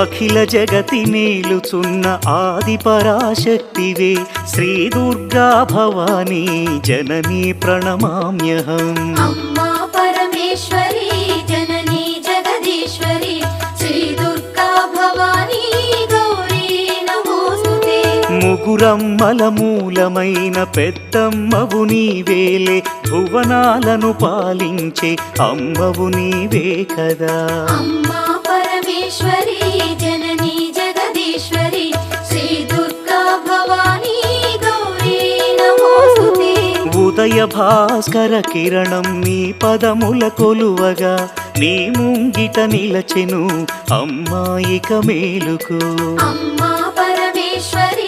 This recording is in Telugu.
అఖిల జగతి నేలుచున్న ఆది పరాశక్తివే శ్రీ దుర్గా భవానీ జననీ ప్రణమామ్యహం అమ్మా పరమేశ్వరి జననీ జగదీశ్వరి శ్రీ దుర్గా భవానీ గౌరీ నమోస్తుతే ముగురమ్మల మూలమైన పెద్దమ్మవు నీవేలే భువనాలను పాలించే అమ్మవు నీవే కదా అమ్మా పరమేశ్వరి జననీ జగదీశ్వరి శ్రీ దుర్గా భవానీ గౌరీ నమోస్తుతే ఉదయ భాస్కర కిరణం నీ పదముల కొలువగా నీ ముంగిట నిలచెను అమ్మాయిక మేలుకు అమ్మా పరమేశ్వరి